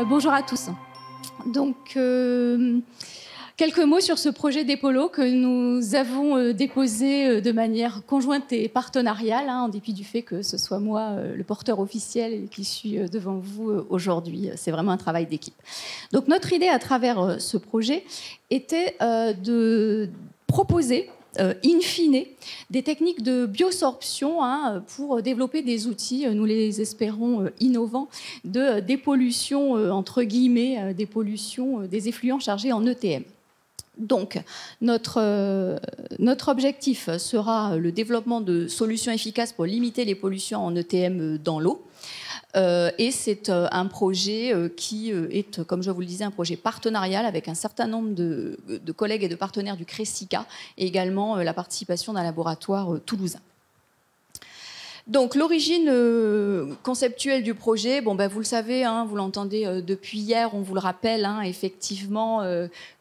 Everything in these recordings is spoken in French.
Bonjour à tous. Donc, quelques mots sur ce projet d'Epolo que nous avons déposé de manière conjointe et partenariale, en dépit du fait que ce soit moi le porteur officiel qui suis devant vous aujourd'hui. C'est vraiment un travail d'équipe. Donc, notre idée à travers ce projet était de proposer in fine, des techniques de biosorption pour développer des outils, nous les espérons innovants, de dépollution, entre guillemets, dépollution des effluents chargés en ETM. Donc, notre objectif sera le développement de solutions efficaces pour limiter les pollutions en ETM dans l'eau. Et c'est un projet qui est, comme je vous le disais, un projet partenarial avec un certain nombre de collègues et de partenaires du CRESICA et également la participation d'un laboratoire toulousain. Donc l'origine conceptuelle du projet, vous le savez, vous l'entendez depuis hier, on vous le rappelle, effectivement,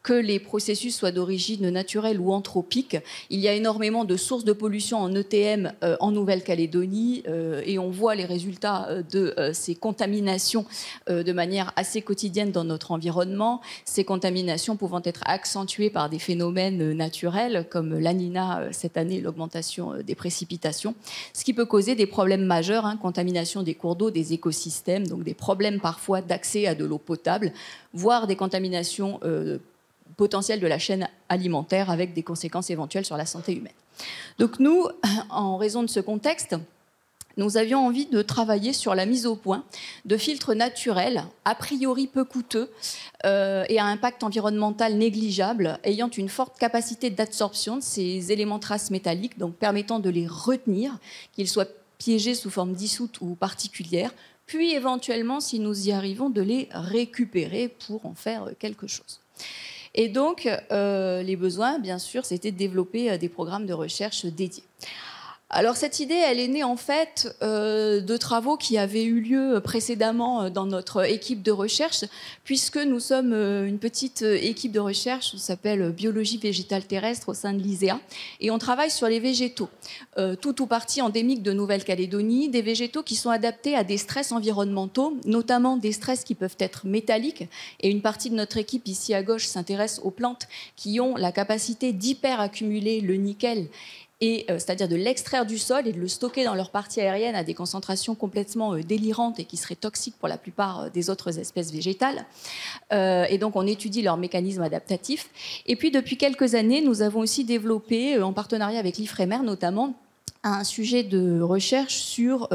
que les processus soient d'origine naturelle ou anthropique. Il y a énormément de sources de pollution en ETM en Nouvelle-Calédonie et on voit les résultats de ces contaminations de manière assez quotidienne dans notre environnement. Ces contaminations pouvant être accentuées par des phénomènes naturels comme La Niña cette année, l'augmentation des précipitations, ce qui peut causer des problèmes majeurs, contamination des cours d'eau, des écosystèmes, donc des problèmes parfois d'accès à de l'eau potable, voire des contaminations potentielles de la chaîne alimentaire avec des conséquences éventuelles sur la santé humaine. Donc nous, en raison de ce contexte, nous avions envie de travailler sur la mise au point de filtres naturels, a priori peu coûteux et à impact environnemental négligeable, ayant une forte capacité d'absorption de ces éléments traces métalliques, donc permettant de les retenir, qu'ils soient piégés sous forme dissoute ou particulière, puis éventuellement, si nous y arrivons, de les récupérer pour en faire quelque chose. Et donc, les besoins, bien sûr, c'était de développer des programmes de recherche dédiés. Alors cette idée, elle est née en fait de travaux qui avaient eu lieu précédemment dans notre équipe de recherche, puisque nous sommes une petite équipe de recherche, on s'appelle Biologie végétale terrestre au sein de l'ISEA, et on travaille sur les végétaux, tout ou partie endémique de Nouvelle-Calédonie, des végétaux qui sont adaptés à des stress environnementaux, notamment des stress qui peuvent être métalliques, et une partie de notre équipe ici à gauche s'intéresse aux plantes qui ont la capacité d'hyperaccumuler le nickel, c'est-à-dire de l'extraire du sol et de le stocker dans leur partie aérienne à des concentrations complètement délirantes et qui seraient toxiques pour la plupart des autres espèces végétales. Et donc, on étudie leurs mécanismes adaptatifs. Et puis, depuis quelques années, nous avons aussi développé, en partenariat avec l'IFREMER notamment, un sujet de recherche sur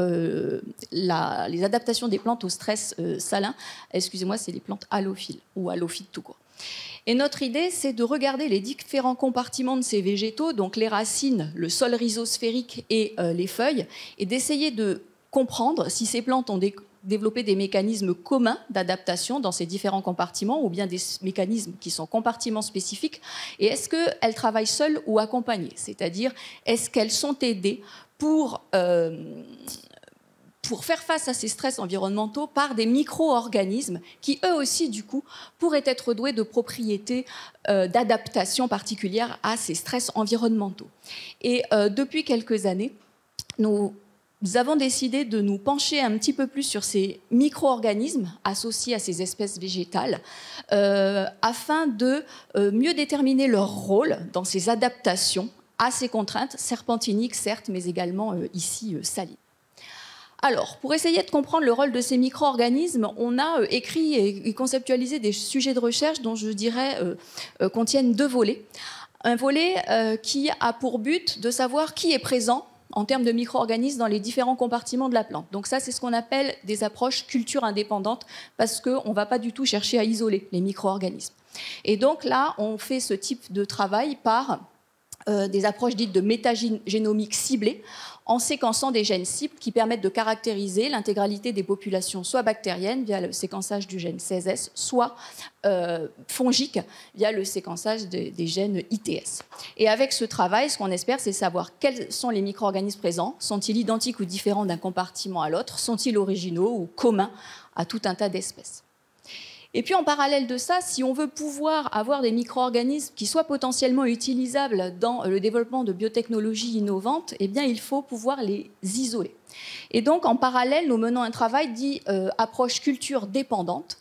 les adaptations des plantes au stress salin. Excusez-moi, c'est les plantes halophiles ou halophytes tout court. Et notre idée, c'est de regarder les différents compartiments de ces végétaux, donc les racines, le sol rhizosphérique et les feuilles, et d'essayer de comprendre si ces plantes ont développé des mécanismes communs d'adaptation dans ces différents compartiments ou bien des mécanismes qui sont compartiments spécifiques, et est-ce qu'elles travaillent seules ou accompagnées, c'est-à-dire est-ce qu'elles sont aidées pour faire face à ces stress environnementaux par des micro-organismes qui, eux aussi, du coup, pourraient être doués de propriétés d'adaptation particulières à ces stress environnementaux. Et depuis quelques années, nous avons décidé de nous pencher un petit peu plus sur ces micro-organismes associés à ces espèces végétales afin de mieux déterminer leur rôle dans ces adaptations à ces contraintes serpentiniques, certes, mais également ici salines. Alors, pour essayer de comprendre le rôle de ces micro-organismes, on a écrit et conceptualisé des sujets de recherche dont je dirais contiennent deux volets. Un volet qui a pour but de savoir qui est présent en termes de micro-organismes dans les différents compartiments de la plante. Donc ça, c'est ce qu'on appelle des approches culture indépendantes parce qu'on ne va pas du tout chercher à isoler les micro-organismes. Et donc là, on fait ce type de travail par des approches dites de métagénomique ciblée, en séquençant des gènes cibles qui permettent de caractériser l'intégralité des populations, soit bactériennes via le séquençage du gène 16S, soit fongiques via le séquençage des gènes ITS. Et avec ce travail, ce qu'on espère, c'est savoir quels sont les micro-organismes présents. Sont-ils identiques ou différents d'un compartiment à l'autre? Sont-ils originaux ou communs à tout un tas d'espèces? Et puis en parallèle de ça, si on veut pouvoir avoir des micro-organismes qui soient potentiellement utilisables dans le développement de biotechnologies innovantes, eh bien, il faut pouvoir les isoler. Et donc en parallèle, nous menons un travail dit approche culture dépendante.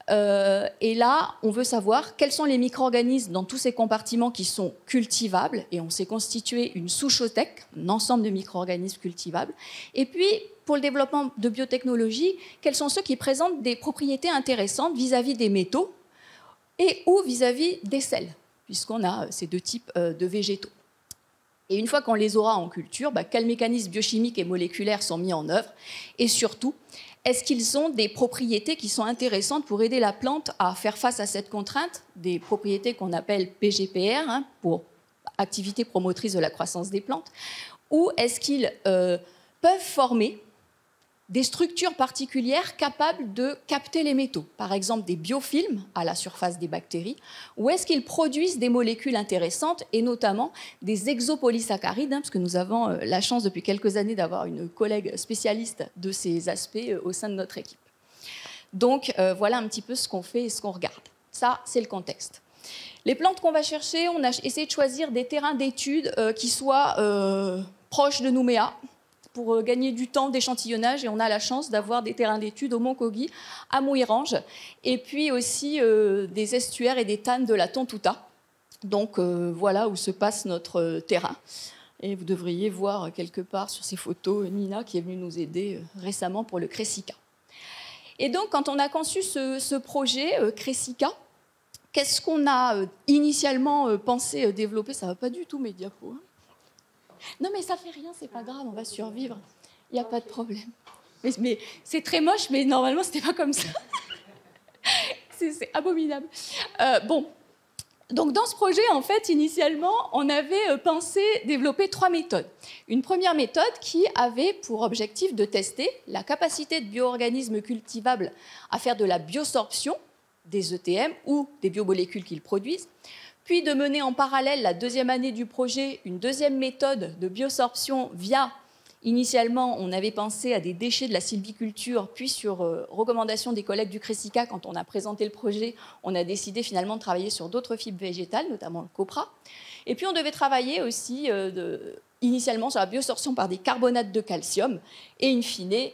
Et là, on veut savoir quels sont les micro-organismes dans tous ces compartiments qui sont cultivables. Et on s'est constitué une souchothèque, un ensemble de micro-organismes cultivables. Et puis, pour le développement de biotechnologie, quels sont ceux qui présentent des propriétés intéressantes vis-à-vis des métaux et ou vis-à-vis des sels, puisqu'on a ces deux types de végétaux. Et une fois qu'on les aura en culture, quels mécanismes biochimiques et moléculaires sont mis en œuvre? Et surtout, est-ce qu'ils ont des propriétés qui sont intéressantes pour aider la plante à faire face à cette contrainte, des propriétés qu'on appelle PGPR, pour activité promotrice de la croissance des plantes, ou est-ce qu'ils peuvent former des structures particulières capables de capter les métaux, par exemple des biofilms à la surface des bactéries, ou est-ce qu'ils produisent des molécules intéressantes, et notamment des exopolysaccharides, parce que nous avons la chance depuis quelques années d'avoir une collègue spécialiste de ces aspects au sein de notre équipe. Donc voilà un petit peu ce qu'on fait et ce qu'on regarde. Ça, c'est le contexte. Les plantes qu'on va chercher, on a essayé de choisir des terrains d'études qui soient proches de Nouméa, pour gagner du temps d'échantillonnage, et on a la chance d'avoir des terrains d'études au Mont Kogi, à Mouirange, et puis aussi des estuaires et des tannes de la Tontouta. Donc voilà où se passe notre terrain. Et vous devriez voir quelque part sur ces photos Nina qui est venue nous aider récemment pour le Cressica. Et donc quand on a conçu ce projet Cressica, qu'est-ce qu'on a initialement pensé développer? Ça ne va pas du tout mes diapos. Non, mais ça fait rien, c'est pas grave, on va survivre. Il n'y a pas de problème. Mais c'est très moche, mais normalement, c'était pas comme ça. C'est abominable. Bon, donc dans ce projet, en fait, initialement, on avait pensé développer 3 méthodes. Une première méthode qui avait pour objectif de tester la capacité de bio-organismes cultivables à faire de la biosorption des ETM ou des biomolécules qu'ils produisent, puis de mener en parallèle la deuxième année du projet une deuxième méthode de biosorption via, initialement, on avait pensé à des déchets de la sylviculture, puis sur recommandation des collègues du Cressica, quand on a présenté le projet, on a décidé finalement de travailler sur d'autres fibres végétales, notamment le copra. Et puis on devait travailler aussi initialement sur la biosorption par des carbonates de calcium, et in fine,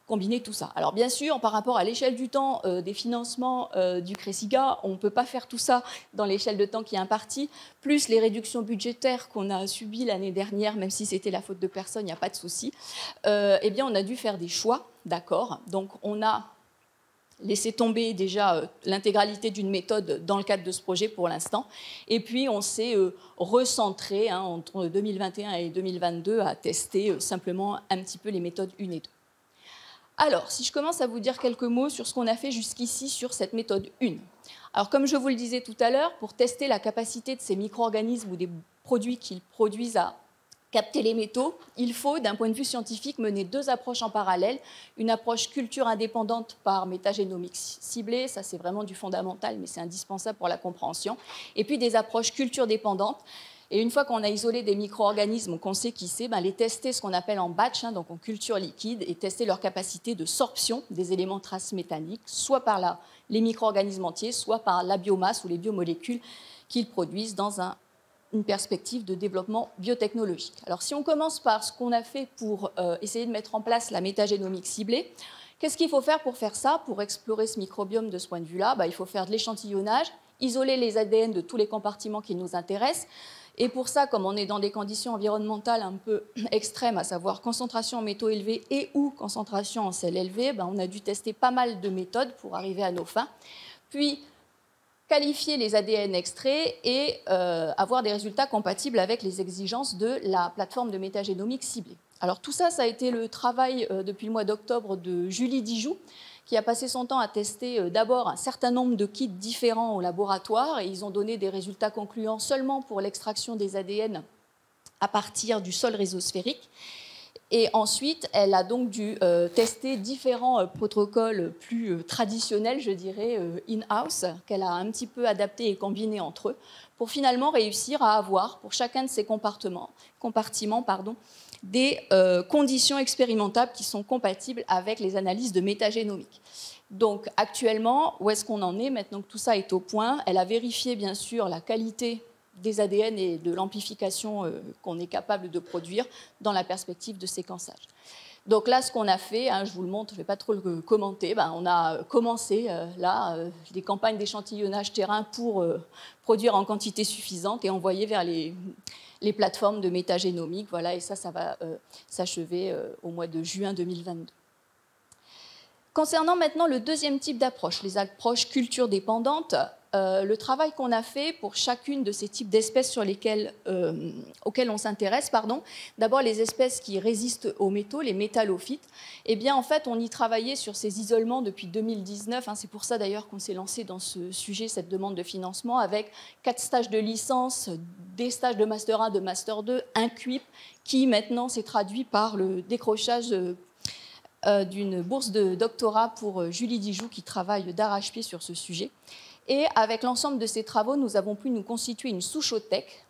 combiner tout ça. Alors bien sûr, par rapport à l'échelle du temps des financements du Cressica, on ne peut pas faire tout ça dans l'échelle de temps qui est impartie, plus les réductions budgétaires qu'on a subies l'année dernière, même si c'était la faute de personne, il n'y a pas de souci. Eh bien, on a dû faire des choix, d'accord. Donc on a laissé tomber déjà l'intégralité d'une méthode dans le cadre de ce projet pour l'instant, et puis on s'est recentré entre 2021 et 2022 à tester simplement un petit peu les méthodes 1 et 2. Alors, si je commence à vous dire quelques mots sur ce qu'on a fait jusqu'ici sur cette méthode 1. Alors, comme je vous le disais tout à l'heure, pour tester la capacité de ces micro-organismes ou des produits qu'ils produisent à capter les métaux, il faut, d'un point de vue scientifique, mener 2 approches en parallèle. Une approche culture indépendante par métagénomique ciblée, ça c'est vraiment du fondamental, mais c'est indispensable pour la compréhension. Et puis des approches culture dépendantes. Et une fois qu'on a isolé des micro-organismes, qu'on sait qui c'est, les tester ce qu'on appelle en batch, donc en culture liquide, et tester leur capacité de sorption des éléments traces métalliques, soit par les micro-organismes entiers, soit par la biomasse ou les biomolécules qu'ils produisent dans une perspective de développement biotechnologique. Alors si on commence par ce qu'on a fait pour essayer de mettre en place la métagénomique ciblée, qu'est-ce qu'il faut faire pour faire ça? Pour explorer ce microbiome de ce point de vue-là, il faut faire de l'échantillonnage, isoler les ADN de tous les compartiments qui nous intéressent. Et pour ça, comme on est dans des conditions environnementales un peu extrêmes, à savoir concentration en métaux élevés et ou concentration en sels élevés, on a dû tester pas mal de méthodes pour arriver à nos fins. Puis, qualifier les ADN extraits et avoir des résultats compatibles avec les exigences de la plateforme de métagénomique ciblée. Alors tout ça, ça a été le travail depuis le mois d'octobre de Julie Dijoux, qui a passé son temps à tester d'abord un certain nombre de kits différents au laboratoire, et ils ont donné des résultats concluants seulement pour l'extraction des ADN à partir du sol rhizosphérique. Et ensuite, elle a donc dû tester différents protocoles plus traditionnels, je dirais, in-house, qu'elle a un petit peu adaptés et combinés entre eux, pour finalement réussir à avoir, pour chacun de ces compartiments, des conditions expérimentables qui sont compatibles avec les analyses de métagénomique. Donc actuellement, où est-ce qu'on en est maintenant que tout ça est au point? Elle a vérifié bien sûr la qualité des ADN et de l'amplification qu'on est capable de produire dans la perspective de séquençage. Donc là, ce qu'on a fait, je vous le montre, je ne vais pas trop le commenter, on a commencé des campagnes d'échantillonnage terrain pour produire en quantité suffisante et envoyer vers les plateformes de métagénomique. Voilà, et ça va s'achever au mois de juin 2022. Concernant maintenant le deuxième type d'approche, les approches culture dépendantes, le travail qu'on a fait pour chacune de ces types d'espèces auxquelles on s'intéresse, d'abord les espèces qui résistent aux métaux, les métallophytes, eh bien en fait on y travaillait sur ces isolements depuis 2019, c'est pour ça d'ailleurs qu'on s'est lancé dans ce sujet, cette demande de financement, avec 4 stages de licence, des stages de Master 1, de Master 2, un QIP qui maintenant s'est traduit par le décrochage d'une bourse de doctorat pour Julie Dijoux qui travaille d'arrache-pied sur ce sujet. Et avec l'ensemble de ces travaux, nous avons pu nous constituer une souchothèque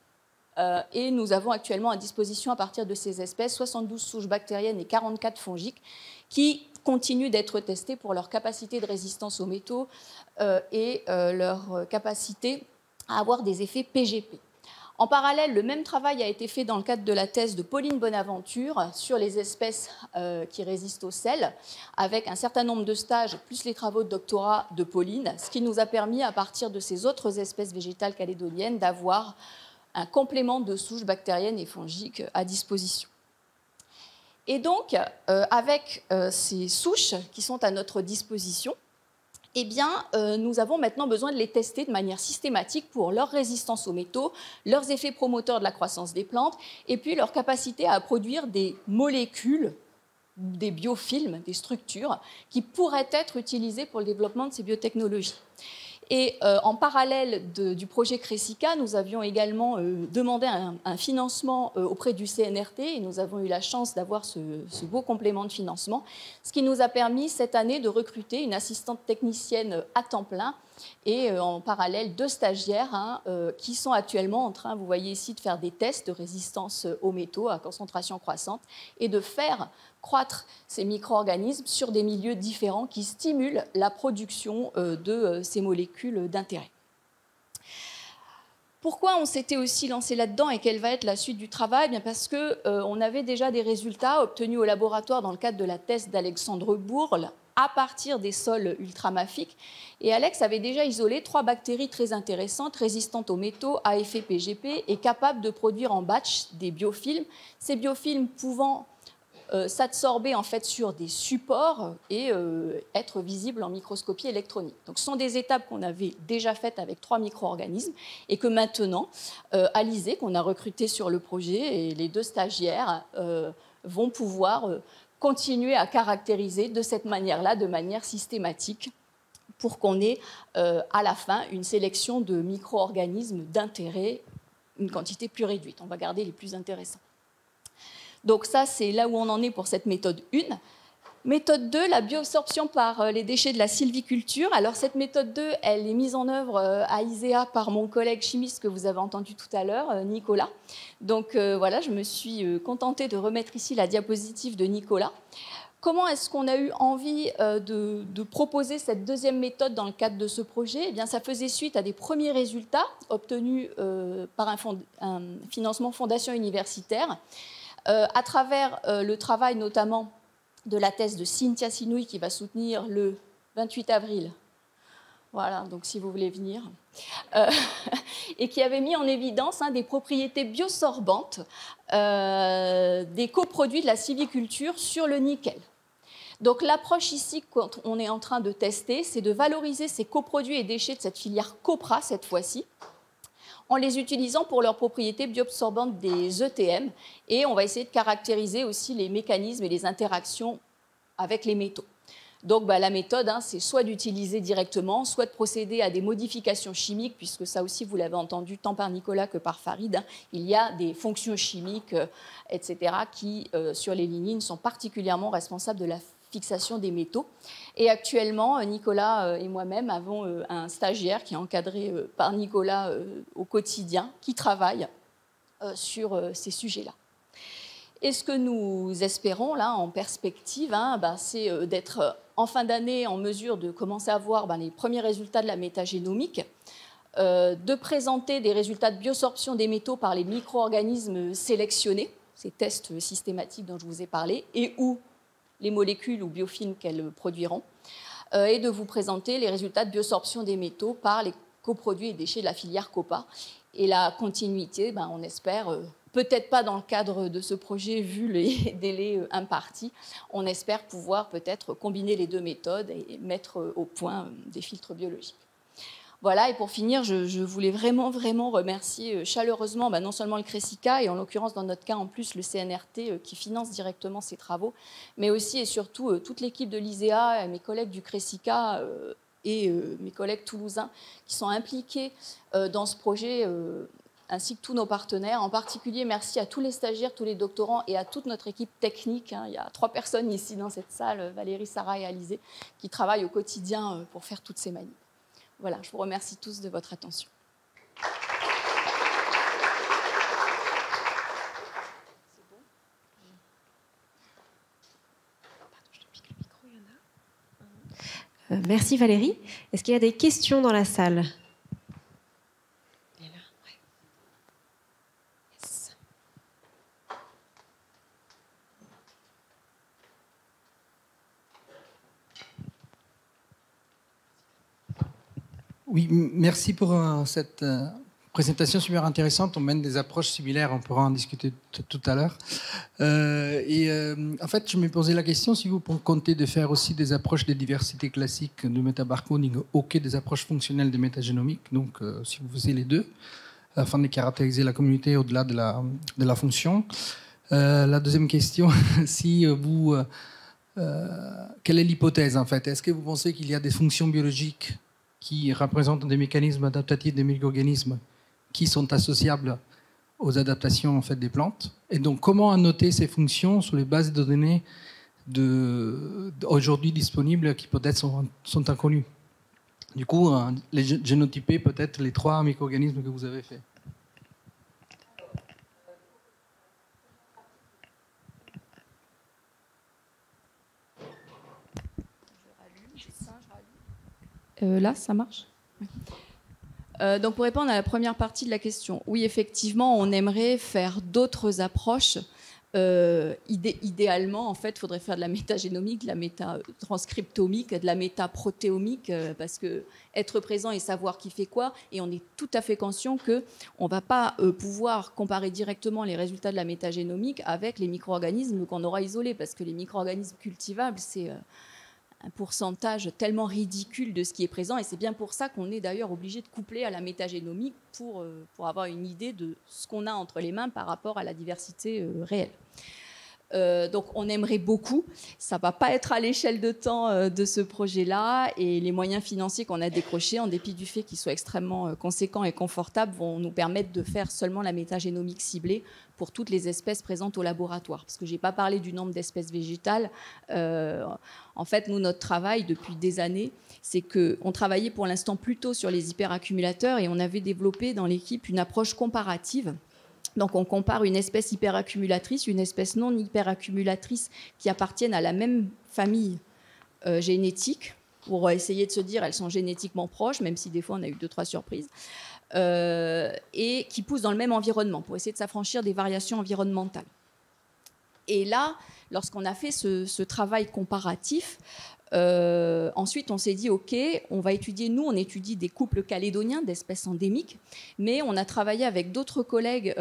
et nous avons actuellement à disposition à partir de ces espèces 72 souches bactériennes et 44 fongiques qui continuent d'être testées pour leur capacité de résistance aux métaux et leur capacité à avoir des effets PGP. En parallèle, le même travail a été fait dans le cadre de la thèse de Pauline Bonaventure sur les espèces qui résistent au sel, avec un certain nombre de stages, plus les travaux de doctorat de Pauline, ce qui nous a permis, à partir de ces autres espèces végétales calédoniennes, d'avoir un complément de souches bactériennes et fongiques à disposition. Et donc, avec ces souches qui sont à notre disposition, eh bien, nous avons maintenant besoin de les tester de manière systématique pour leur résistance aux métaux, leurs effets promoteurs de la croissance des plantes, et puis leur capacité à produire des molécules, des biofilms, des structures, qui pourraient être utilisées pour le développement de ces biotechnologies. Et en parallèle du projet Cressica, nous avions également demandé un financement auprès du CNRT et nous avons eu la chance d'avoir ce beau complément de financement, ce qui nous a permis cette année de recruter une assistante technicienne à temps plein et en parallèle 2 stagiaires qui sont actuellement en train, vous voyez ici, de faire des tests de résistance aux métaux à concentration croissante et de faire croître ces micro-organismes sur des milieux différents qui stimulent la production de ces molécules d'intérêt. Pourquoi on s'était aussi lancé là-dedans et quelle va être la suite du travail? Bien parce qu'on avait déjà des résultats obtenus au laboratoire dans le cadre de la thèse d'Alexandre Bourle à partir des sols ultramafiques. Et Alex avait déjà isolé 3 bactéries très intéressantes, résistantes aux métaux, à effet PGP et capables de produire en batch des biofilms. Ces biofilms pouvant s'absorber en fait sur des supports et être visibles en microscopie électronique. Donc, ce sont des étapes qu'on avait déjà faites avec 3 micro-organismes et que maintenant, Alizé, qu'on a recruté sur le projet, et les 2 stagiaires vont pouvoir continuer à caractériser de cette manière-là, de manière systématique, pour qu'on ait à la fin une sélection de micro-organismes d'intérêt, une quantité plus réduite. On va garder les plus intéressants. Donc ça, c'est là où on en est pour cette méthode 1. Méthode 2, la bioabsorption par les déchets de la sylviculture. Alors cette méthode 2, elle est mise en œuvre à ISEA par mon collègue chimiste que vous avez entendu tout à l'heure, Nicolas. Donc voilà, je me suis contentée de remettre ici la diapositive de Nicolas. Comment est-ce qu'on a eu envie de proposer cette deuxième méthode dans le cadre de ce projet? Eh bien, ça faisait suite à des premiers résultats obtenus par un financement fondation universitaire, à travers le travail notamment de la thèse de Cynthia Sinouy qui va soutenir le 28 avril. Voilà, donc si vous voulez venir. Et qui avait mis en évidence des propriétés biosorbantes des coproduits de la sylviculture sur le nickel. Donc l'approche ici qu'on est en train de tester, c'est de valoriser ces coproduits et déchets de cette filière Copra cette fois-ci, en les utilisant pour leurs propriétés bioabsorbantes des ETM. Et on va essayer de caractériser aussi les mécanismes et les interactions avec les métaux. Donc la méthode, c'est soit d'utiliser directement, soit de procéder à des modifications chimiques, puisque ça aussi, vous l'avez entendu tant par Nicolas que par Farid, il y a des fonctions chimiques, etc., qui, sur les lignines, sont particulièrement responsables de la fixation des métaux. Et actuellement, Nicolas et moi-même avons un stagiaire qui est encadré par Nicolas au quotidien, qui travaille sur ces sujets-là. Et ce que nous espérons, là, en perspective, c'est d'être en fin d'année en mesure de commencer à voir les premiers résultats de la métagénomique, de présenter des résultats de biosorption des métaux par les micro-organismes sélectionnés, ces tests systématiques dont je vous ai parlé, et ou les molécules ou biofilms qu'elles produiront, et de vous présenter les résultats de biosorption des métaux par les coproduits et déchets de la filière COPA. Et la continuité, on espère, peut-être pas dans le cadre de ce projet vu les délais impartis, on espère pouvoir peut-être combiner les deux méthodes et mettre au point des filtres biologiques. Voilà, et pour finir, je voulais vraiment remercier chaleureusement non seulement le CRESICA, et en l'occurrence dans notre cas en plus le CNRT qui finance directement ces travaux, mais aussi et surtout toute l'équipe de l'ISEA, mes collègues du CRESICA et mes collègues toulousains qui sont impliqués dans ce projet, ainsi que tous nos partenaires. En particulier, merci à tous les stagiaires, tous les doctorants et à toute notre équipe technique. Il y a 3 personnes ici dans cette salle, Valérie, Sarah et Alizé, qui travaillent au quotidien pour faire toutes ces manips. Voilà, je vous remercie tous de votre attention. Merci Valérie. Est-ce qu'il y a des questions dans la salle ? Oui, merci pour cette présentation super intéressante. On mène des approches similaires, on pourra en discuter tout à l'heure. En fait, je me posais la question si vous comptez de faire aussi des approches de diversité classique de métabarcoding auxquelles des approches fonctionnelles de métagénomique, donc si vous faisiez les deux, afin de caractériser la communauté au-delà de la fonction. La deuxième question, si vous... quelle est l'hypothèse en fait? Est-ce que vous pensez qu'il y a des fonctions biologiques qui représentent des mécanismes adaptatifs des micro-organismes qui sont associables aux adaptations en fait, des plantes? Et donc, comment annoter ces fonctions sur les bases de données aujourd'hui disponibles qui peut-être sont inconnues? Du coup, les génotyper peut-être les 3 micro-organismes que vous avez faits. Là, ça marche ? Donc, pour répondre à la première partie de la question, oui, effectivement, on aimerait faire d'autres approches. Idéalement, en fait, il faudrait faire de la métagénomique, de la métatranscriptomique, de la métaprotéomique, parce que être présent et savoir qui fait quoi, et on est tout à fait conscient qu'on ne va pas pouvoir comparer directement les résultats de la métagénomique avec les micro-organismes qu'on aura isolés, parce que les micro-organismes cultivables, c'est... un pourcentage tellement ridicule de ce qui est présent, et c'est bien pour ça qu'on est d'ailleurs obligé de coupler à la métagénomique pour avoir une idée de ce qu'on a entre les mains par rapport à la diversité réelle. Donc on aimerait beaucoup, ça ne va pas être à l'échelle de temps de ce projet-là, et les moyens financiers qu'on a décrochés, en dépit du fait qu'ils soient extrêmement conséquents et confortables, vont nous permettre de faire seulement la métagénomique ciblée pour toutes les espèces présentes au laboratoire. Parce que je n'ai pas parlé du nombre d'espèces végétales. En fait, nous, notre travail depuis des années, c'est qu'on travaillait pour l'instant plutôt sur les hyperaccumulateurs, et on avait développé dans l'équipe une approche comparative. Donc on compare une espèce hyperaccumulatrice, une espèce non hyperaccumulatrice qui appartiennent à la même famille génétique, pour essayer de se dire elles sont génétiquement proches, même si des fois on a eu 2-3 surprises, et qui poussent dans le même environnement, pour essayer de s'affranchir des variations environnementales. Et là, lorsqu'on a fait ce travail comparatif, ensuite, on s'est dit, OK, on va étudier, nous, on étudie des couples calédoniens d'espèces endémiques, mais on a travaillé avec d'autres collègues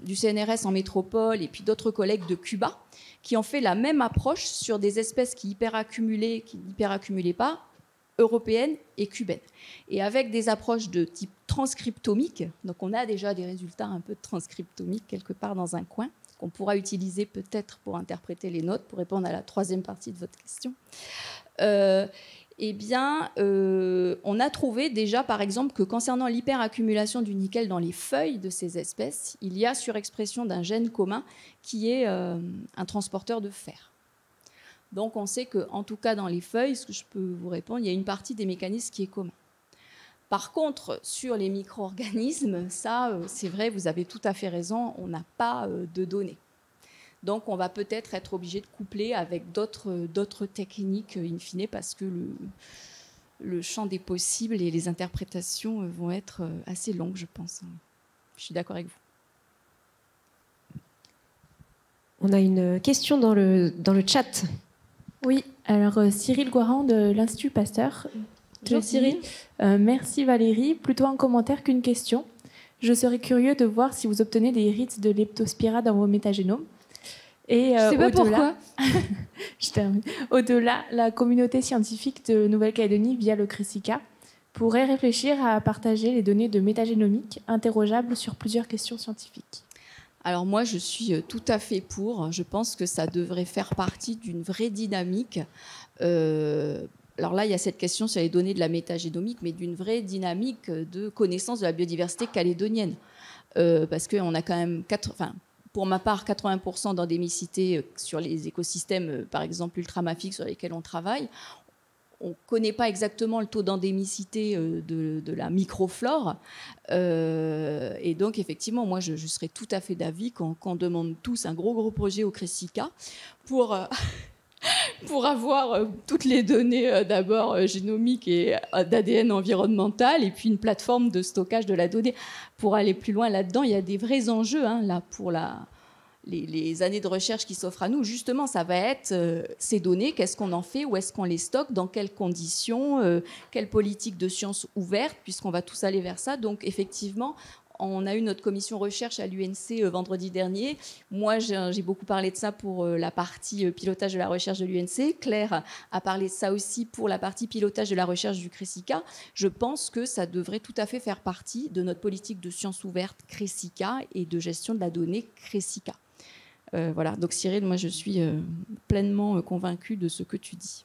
du CNRS en métropole et puis d'autres collègues de Cuba qui ont fait la même approche sur des espèces qui hyperaccumulaient, qui n'hyperaccumulaient pas, européennes et cubaines. Et avec des approches de type transcriptomique, donc on a déjà des résultats un peu de transcriptomique quelque part dans un coin, qu'on pourra utiliser peut-être pour interpréter les notes, pour répondre à la 3e partie de votre question. On a trouvé déjà, par exemple, que concernant l'hyperaccumulation du nickel dans les feuilles de ces espèces, il y a surexpression d'un gène commun qui est un transporteur de fer. Donc on sait qu'en tout cas dans les feuilles, ce que je peux vous répondre, il y a une partie des mécanismes qui est commun. Par contre, sur les micro-organismes, ça, c'est vrai, vous avez tout à fait raison, on n'a pas de données. Donc, on va peut-être être obligé de coupler avec d'autres techniques in fine, parce que le champ des possibles et les interprétations vont être assez longues, je pense. Je suis d'accord avec vous. On a une question dans le chat. Oui, alors Cyril Guaran de l'Institut Pasteur. Bonjour Cyril. Merci Valérie. Plutôt un commentaire qu'une question. Je serais curieux de voir si vous obtenez des hits de leptospira dans vos métagénomes. Et je ne sais pas pourquoi. Je termine. Au-delà, la communauté scientifique de Nouvelle-Calédonie, via le CRESICA, pourrait réfléchir à partager les données de métagénomique interrogeables sur plusieurs questions scientifiques. Alors moi, je suis tout à fait pour. Je pense que ça devrait faire partie d'une vraie dynamique. Alors là, il y a cette question sur les données de la métagénomique, mais d'une vraie dynamique de connaissance de la biodiversité calédonienne. Parce qu'on a quand même, pour ma part, 80% d'endémicité sur les écosystèmes, par exemple ultramafiques, sur lesquels on travaille. On ne connaît pas exactement le taux d'endémicité de la microflore. Et donc, effectivement, moi, je serais tout à fait d'avis qu'on demande tous un gros projet au CRESICA pour avoir toutes les données d'abord génomiques et d'ADN environnemental, et puis une plateforme de stockage de la donnée. Pour aller plus loin là-dedans, il y a des vrais enjeux là, pour les années de recherche qui s'offrent à nous. Justement, ça va être ces données, qu'est-ce qu'on en fait, où est-ce qu'on les stocke, dans quelles conditions, quelle politique de science ouverte, puisqu'on va tous aller vers ça. Donc, effectivement, on a eu notre commission recherche à l'UNC vendredi dernier. Moi, j'ai beaucoup parlé de ça pour la partie pilotage de la recherche de l'UNC. Claire a parlé de ça aussi pour la partie pilotage de la recherche du CRESICA. Je pense que ça devrait tout à fait faire partie de notre politique de science ouverte CRESICA et de gestion de la donnée CRESICA. Voilà. Donc Cyril, moi, je suis pleinement convaincue de ce que tu dis.